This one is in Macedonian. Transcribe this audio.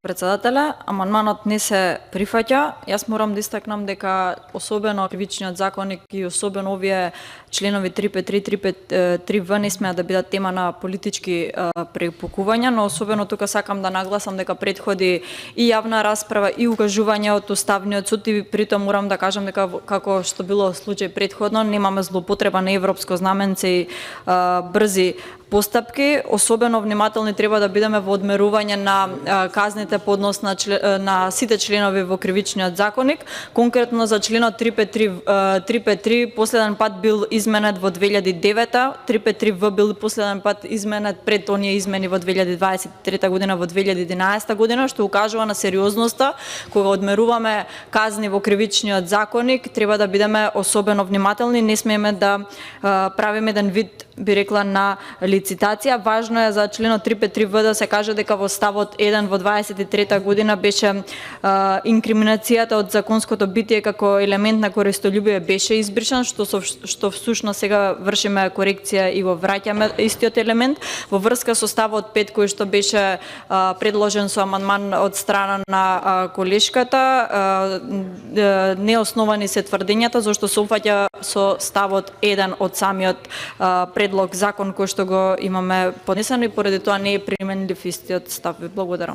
Председателе, амандманот не се прифаќа. Јас морам да истакнам дека особено кривичниот законник и особено овие членови 353, 353В не смеат да бидат тема на политички препукувања, но особено тука сакам да нагласам дека предходи и јавна расправа и укажување од Уставниот суд и притом морам да кажам дека како што било случај предходно немаме злоупотреба на европско знаменце и брзи постапки. Особено внимателни треба да бидеме во одмерување на казните по однос на сите членови во кривичниот законник. Конкретно за членот 353 последен пат бил изменет во 2009, 353В бил последен пат изменет пред оние измени во 2023 година, во 2011 година, што укажува на сериозноста кога одмеруваме казни во кривичниот законник, треба да бидеме особено внимателни, не смееме да правиме еден вид, би рекла, на лицитација. Важно е за членот 353В да се каже дека во ставот 1 во 23 година беше инкриминацијата од законското битие како елемент на користолюбие беше избришан, што всушност сега вршиме корекција и го враќаме истиот елемент во врска со ставот 5 кој што беше предложен со амандман од страна на колешката. Неосновани се тврдењата зашто се опфаќа со ставот 1 од самиот предлог закон кој што го имаме поднесено и поради тоа не е применлив истиот став. Благодарам.